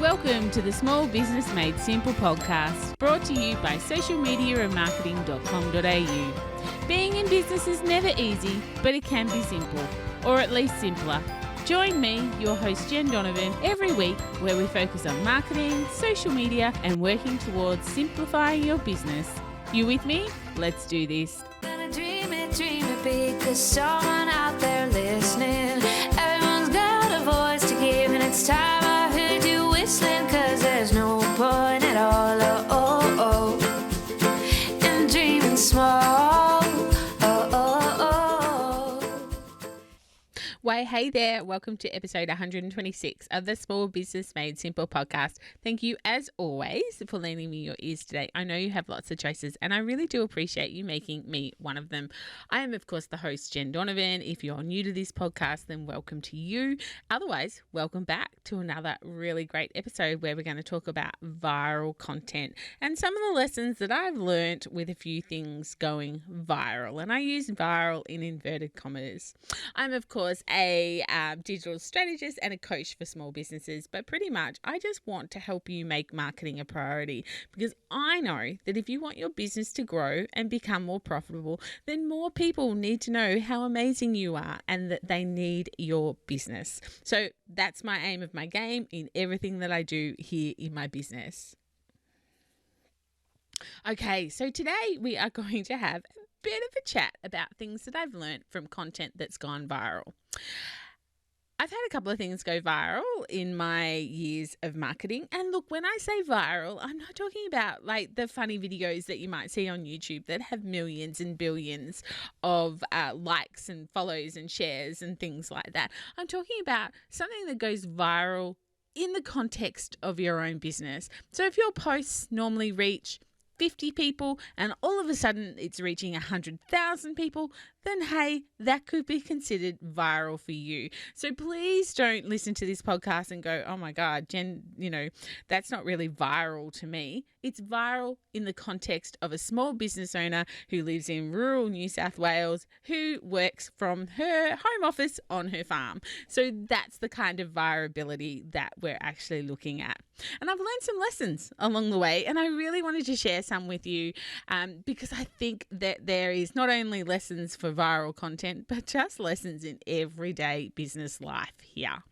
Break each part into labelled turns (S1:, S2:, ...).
S1: Welcome to the Small Business Made Simple podcast, brought to you by socialmediaandmarketing.com.au. Being in business is never easy, but it can be simple, or at least simpler. Join me, your host Jen Donovan, every week where we focus on marketing, social media, and working towards simplifying your business. You with me? Let's do this.
S2: Gonna dream it big, 'cause someone out there listening. Everyone's got a voice to give, and it's time I heard you whistling, 'cause there's no point at all, in dreaming small.
S1: Why, hey there. Welcome to episode 126 of the Small Business Made Simple podcast. Thank you, as always, for lending me your ears today. I know you have lots of choices, and I really do appreciate you making me one of them. I am, of course, the host, Jen Donovan. If you're new to this podcast, then welcome to you. Otherwise, welcome back to another really great episode where we're going to talk about viral content and some of the lessons that I've learned with a few things going viral. And I use viral in inverted commas. I'm, of course, a digital strategist and a coach for small businesses, but pretty much I just want to help you make marketing a priority, because I know that if you want your business to grow and become more profitable, then more people need to know how amazing you are and that they need your business. So that's my aim of my game in everything that I do here in my business. Okay, so today we are going to have bit of a chat about things that I've learned from content that's gone viral. I've had a couple of things go viral in my years of marketing. And look, when I say viral, I'm not talking about like the funny videos that you might see on YouTube that have millions and billions of likes and follows and shares and things like that. I'm talking about something that goes viral in the context of your own business. So if your posts normally reach 50 people and all of a sudden it's reaching 100,000 people, then hey, that could be considered viral for you. So please don't listen to this podcast and go, oh my God, Jen, that's not really viral to me. It's viral in the context of a small business owner who lives in rural New South Wales, who works from her home office on her farm. So that's the kind of virality that we're actually looking at. And I've learned some lessons along the way, and I really wanted to share some with you because I think that there is not only lessons for viral content, but just lessons in everyday business life here.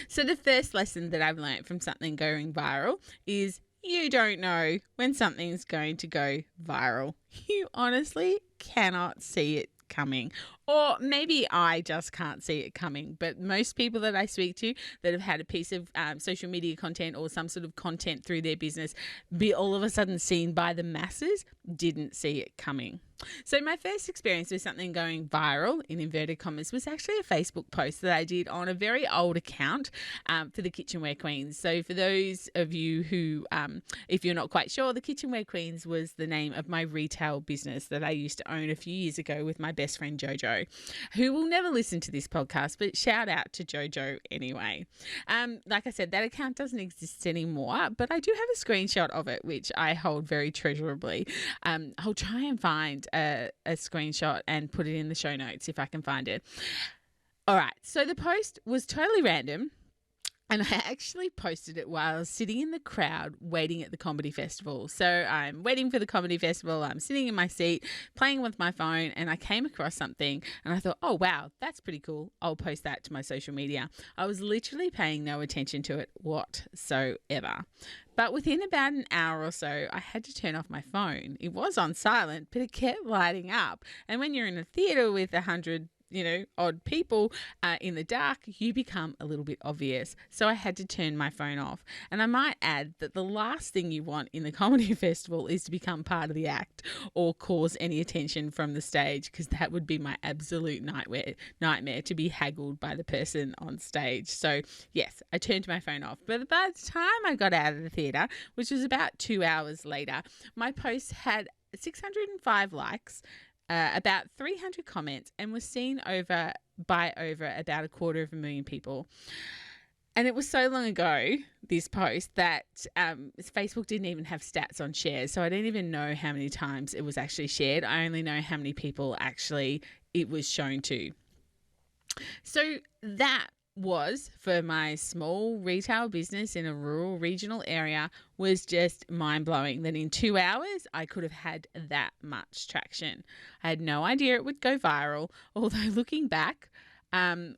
S1: So the first lesson that I've learned from something going viral is you don't know when something's going to go viral. You honestly cannot see it coming. Or maybe I just can't see it coming, but most people that I speak to that have had a piece of social media content or some sort of content through their business be all of a sudden seen by the masses didn't see it coming. So my first experience with something going viral in inverted commas was actually a Facebook post that I did on a very old account for the Kitchenware Queens. So for those of you who, if you're not quite sure, the Kitchenware Queens was the name of my retail business that I used to own a few years ago with my best friend Jojo, who will never listen to this podcast, but shout out to Jojo anyway. Like I said, that account doesn't exist anymore, but I do have a screenshot of it, which I hold very treasurably. I'll try and find a screenshot and put it in the show notes if I can find it. All right, so the post was totally random. And I actually posted it while I was sitting in the crowd waiting at the comedy festival. So I'm waiting for the comedy festival. I'm sitting in my seat, playing with my phone, and I came across something and I thought, oh, wow, that's pretty cool. I'll post that to my social media. I was literally paying no attention to it whatsoever. But within about an hour or so, I had to turn off my phone. It was on silent, but it kept lighting up. And when you're in a theatre with 100 odd people in the dark, you become a little bit obvious. So I had to turn my phone off. And I might add that the last thing you want in the comedy festival is to become part of the act or cause any attention from the stage, because that would be my absolute nightmare to be haggled by the person on stage. So yes, I turned my phone off. But by the time I got out of the theatre, which was about 2 hours later, my post had 605 likes, about 300 comments, and was seen by over about 250,000 people. And it was so long ago, this post, that Facebook didn't even have stats on shares. So I don't even know how many times it was actually shared. I only know how many people actually it was shown to. So that was for my small retail business in a rural regional area was just mind-blowing that in 2 hours I could have had that much traction. I had no idea it would go viral, although looking back and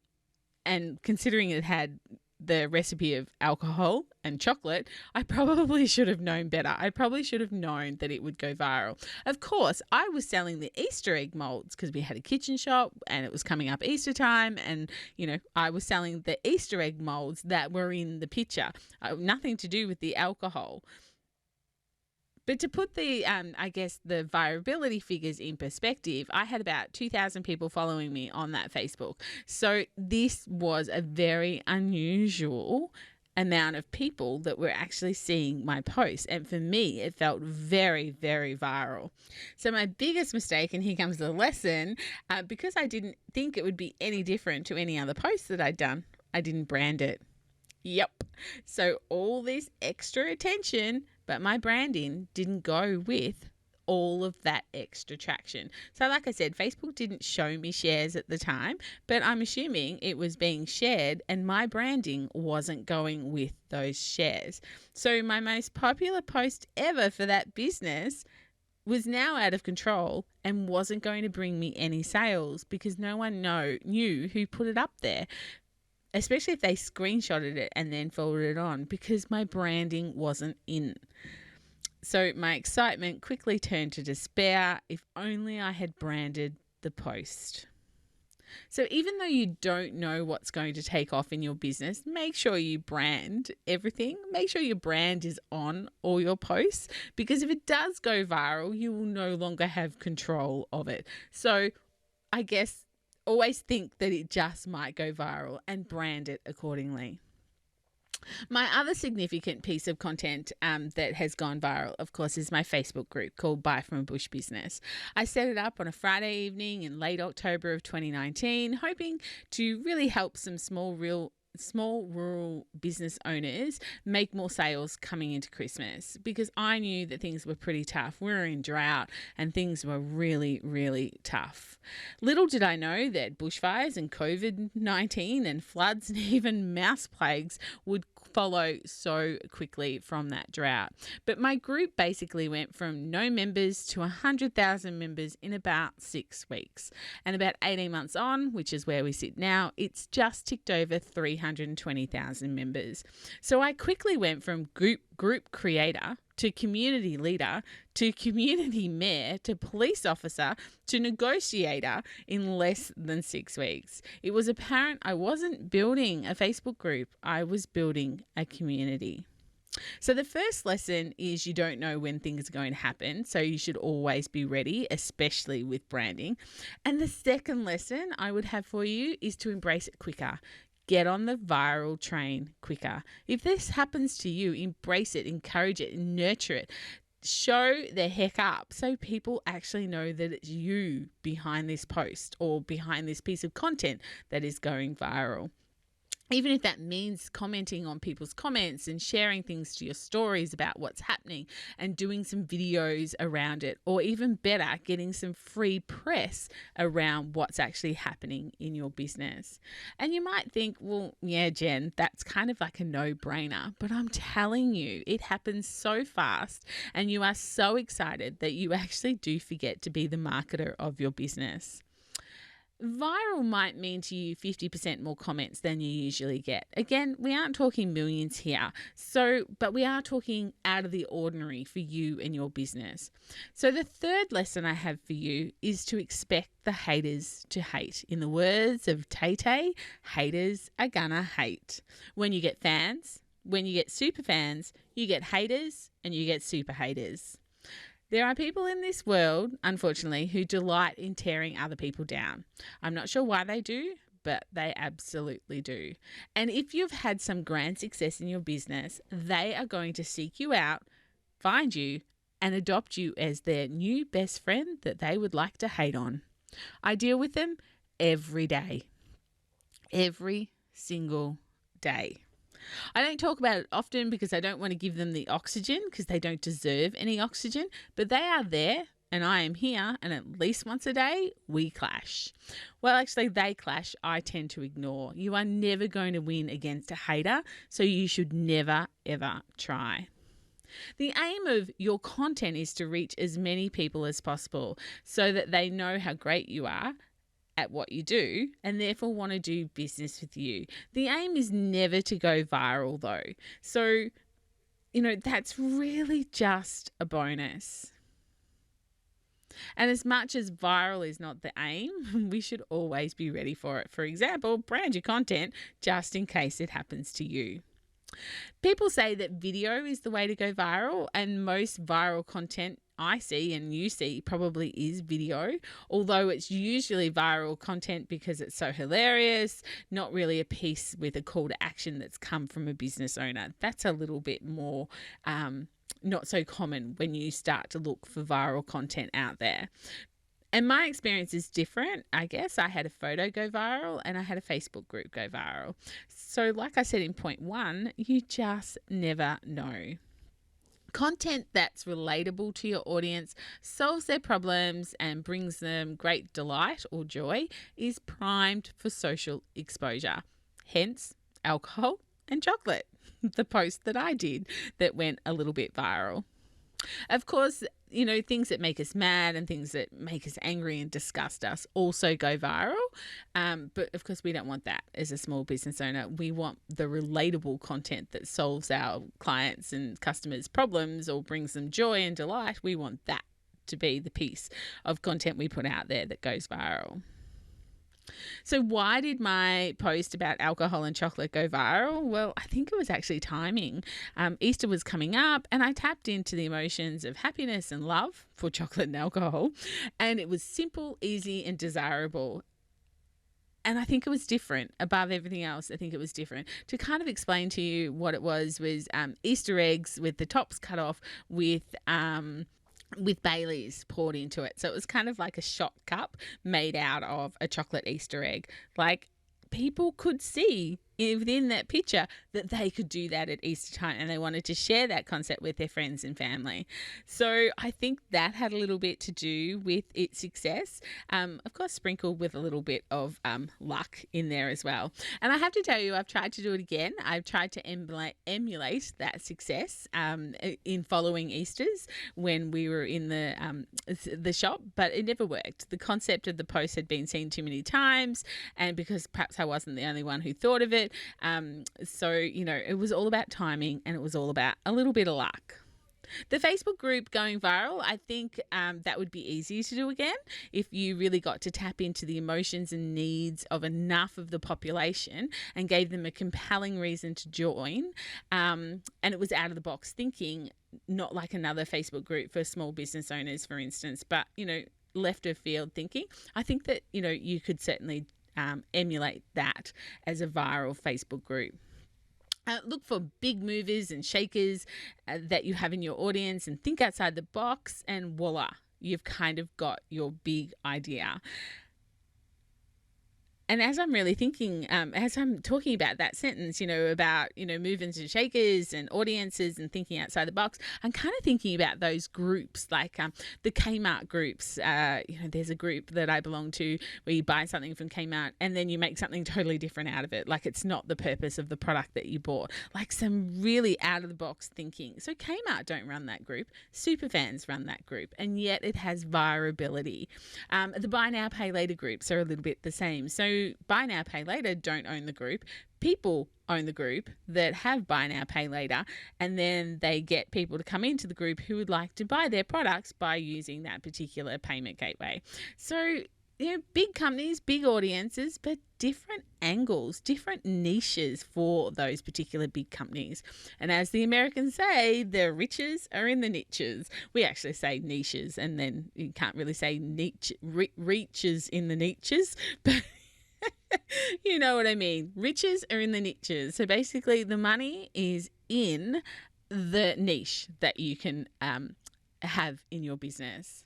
S1: considering it had the recipe of alcohol and chocolate, I probably should have known better. I probably should have known that it would go viral. Of course, I was selling the Easter egg molds because we had a kitchen shop and it was coming up Easter time, and I was selling the Easter egg molds that were in the picture. Nothing to do with the alcohol. But to put the viability figures in perspective, I had about 2,000 people following me on that Facebook. So this was a very unusual amount of people that were actually seeing my posts. And for me, it felt very, very viral. So my biggest mistake, and here comes the lesson, because I didn't think it would be any different to any other posts that I'd done, I didn't brand it. Yep. So all this extra attention, but my branding didn't go with all of that extra traction. So like I said, Facebook didn't show me shares at the time, but I'm assuming it was being shared and my branding wasn't going with those shares. So my most popular post ever for that business was now out of control and wasn't going to bring me any sales because no one knew who put it up there, especially if they screenshotted it and then forwarded it on, because my branding wasn't in. So my excitement quickly turned to despair. If only I had branded the post. So even though you don't know what's going to take off in your business, make sure you brand everything. Make sure your brand is on all your posts, because if it does go viral, you will no longer have control of it. So I guess always think that it just might go viral and brand it accordingly. My other significant piece of content that has gone viral, of course, is my Facebook group called Buy From a Bush Business. I set it up on a Friday evening in late October of 2019, hoping to really help some small rural business owners make more sales coming into Christmas, because I knew that things were pretty tough. We were in drought and things were really, really tough. Little did I know that bushfires and COVID-19 and floods and even mouse plagues would follow so quickly from that drought. But my group basically went from no members to 100,000 members in about 6 weeks. And about 18 months on, which is where we sit now, it's just ticked over 320,000 members. So I quickly went from group creator to community leader to community mayor to police officer to negotiator in less than 6 weeks. It was apparent I wasn't building a Facebook group, I was building a community. So the first lesson is you don't know when things are going to happen, so you should always be ready, especially with branding. And the second lesson I would have for you is to embrace it quicker. Get on the viral train quicker. If this happens to you, embrace it, encourage it, and nurture it. Show the heck up so people actually know that it's you behind this post or behind this piece of content that is going viral. Even if that means commenting on people's comments and sharing things to your stories about what's happening and doing some videos around it, or even better, getting some free press around what's actually happening in your business. And you might think, well, yeah, Jen, that's kind of like a no-brainer, but I'm telling you, it happens so fast and you are so excited that you actually do forget to be the marketer of your business. Viral might mean to you 50% more comments than you usually get. Again, we aren't talking millions here, but we are talking out of the ordinary for you and your business. So the third lesson I have for you is to expect the haters to hate. In the words of Tay-Tay, haters are gonna hate. When you get fans, when you get super fans, you get haters and you get super haters. There are people in this world, unfortunately, who delight in tearing other people down. I'm not sure why they do, but they absolutely do. And if you've had some grand success in your business, they are going to seek you out, find you, and adopt you as their new best friend that they would like to hate on. I deal with them every day. Every single day. I don't talk about it often because I don't want to give them the oxygen, because they don't deserve any oxygen, but they are there and I am here, and at least once a day, we clash. Well, actually, they clash. I tend to ignore. You are never going to win against a hater, so you should never, ever try. The aim of your content is to reach as many people as possible so that they know how great you are at what you do and therefore want to do business with you. The aim is never to go viral though. So, that's really just a bonus. And as much as viral is not the aim, we should always be ready for it. For example, brand your content just in case it happens to you. People say that video is the way to go viral, and most viral content I see and you see probably is video, although it's usually viral content because it's so hilarious, not really a piece with a call to action that's come from a business owner. That's a little bit more not so common when you start to look for viral content out there. And my experience is different. I guess I had a photo go viral and I had a Facebook group go viral. So like I said in point 1, you just never know. Content that's relatable to your audience, solves their problems and brings them great delight or joy is primed for social exposure. Hence, alcohol and chocolate, the post that I did that went a little bit viral. Of course, things that make us mad and things that make us angry and disgust us also go viral. But of course, we don't want that as a small business owner. We want the relatable content that solves our clients' and customers' problems or brings them joy and delight. We want that to be the piece of content we put out there that goes viral. So why did my post about alcohol and chocolate go viral? Well, I think it was actually timing. Easter was coming up and I tapped into the emotions of happiness and love for chocolate and alcohol. And it was simple, easy and desirable. And I think it was different above everything else. I think it was different. To kind of explain to you what it was Easter eggs with the tops cut off with Baileys poured into it. So it was kind of like a shot cup made out of a chocolate Easter egg. Like, people could see within that picture that they could do that at Easter time and they wanted to share that concept with their friends and family. So I think that had a little bit to do with its success. Of course, sprinkled with a little bit of luck in there as well. And I have to tell you, I've tried to do it again. I've tried to emulate that success in following Easters when we were in the shop, but it never worked. The concept of the post had been seen too many times, and because perhaps I wasn't the only one who thought of it, so it was all about timing and it was all about a little bit of luck. The Facebook group going viral, I think that would be easy to do again if you really got to tap into the emotions and needs of enough of the population and gave them a compelling reason to join. And it was out of the box thinking, not like another Facebook group for small business owners, for instance, but, left of field thinking. I think that, you could certainly emulate that as a viral Facebook group. Look for big movers and shakers that you have in your audience and think outside the box, and voila, you've kind of got your big idea. And as I'm really thinking, as I'm talking about that sentence, about, movers and shakers and audiences and thinking outside the box, I'm kind of thinking about those groups like the Kmart groups. There's a group that I belong to where you buy something from Kmart and then you make something totally different out of it. Like it's not the purpose of the product that you bought. Like some really out of the box thinking. So Kmart don't run that group. Superfans run that group. And yet it has virability. The buy now, pay later groups are a little bit the same. So buy now, pay later don't own the group. People own the group that have buy now, pay later, and then they get people to come into the group who would like to buy their products by using that particular payment gateway. So, big companies, big audiences, but different angles, different niches for those particular big companies. And as the Americans say, the riches are in the niches. We actually say niches, and then you can't really say reaches in the niches, but you know what I mean. Riches are in the niches. So basically the money is in the niche that you can have in your business.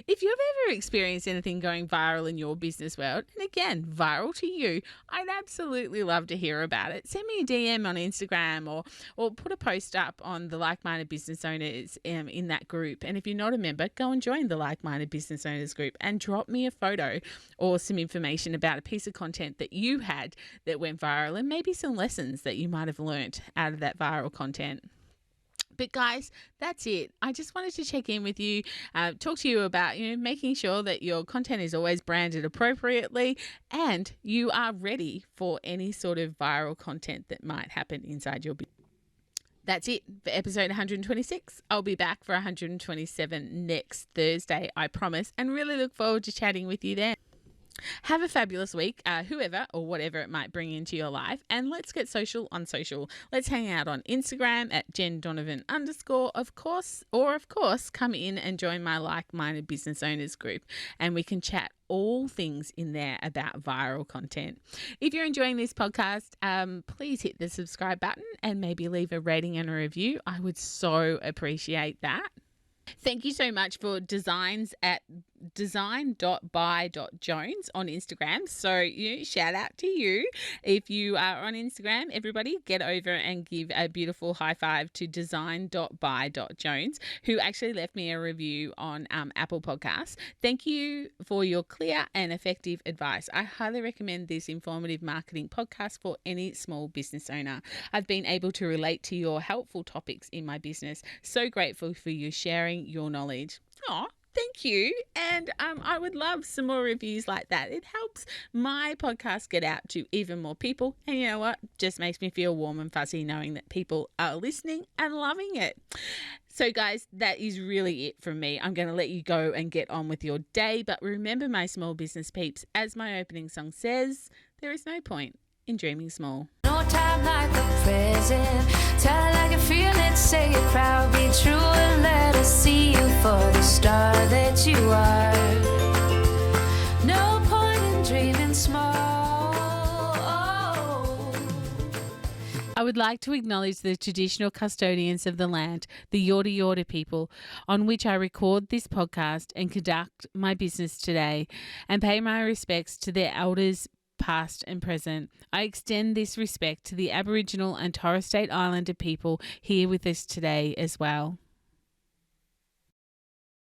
S1: If you've ever experienced anything going viral in your business world, and again, viral to you, I'd absolutely love to hear about it. Send me a DM on Instagram or put a post up on the Like-Minded Business Owners in that group. And if you're not a member, go and join the Like-Minded Business Owners group and drop me a photo or some information about a piece of content that you had that went viral and maybe some lessons that you might have learnt out of that viral content. But guys, that's it. I just wanted to check in with you, talk to you about, making sure that your content is always branded appropriately and you are ready for any sort of viral content that might happen inside your business. That's it for episode 126. I'll be back for 127 next Thursday, I promise, and really look forward to chatting with you then. Have a fabulous week, whoever or whatever it might bring into your life. And let's get social on social. Let's hang out on Instagram at @JenDonovan_, of course, come in and join my Like-Minded Business Owners group. And we can chat all things in there about viral content. If you're enjoying this podcast, please hit the subscribe button and maybe leave a rating and a review. I would so appreciate that. Thank you so much for designs at design.by.jones on Instagram. So shout out to you. If you are on Instagram, everybody get over and give a beautiful high five to design.by.jones, who actually left me a review on Apple Podcasts. Thank you for your clear and effective advice. I highly recommend this informative marketing podcast for any small business owner. I've been able to relate to your helpful topics in my business. So grateful for you sharing your knowledge. Aw, thank you. And I would love some more reviews like that. It helps my podcast get out to even more people. And you know what? Just makes me feel warm and fuzzy knowing that people are listening and loving it. So guys, that is really it from me. I'm going to let you go and get on with your day. But remember, my small business peeps, as my opening song says, there is no point in dreaming small.
S2: No time like the present. Tell it like you feel it. Say it proud, be true, and let us see you for the star that you are. No point in dreaming small.
S1: I would like to acknowledge the traditional custodians of the land, the Yorta Yorta people, on which I record this podcast and conduct my business today, and pay my respects to their elders, past and present. I extend this respect to the Aboriginal and Torres Strait Islander people here with us today as well.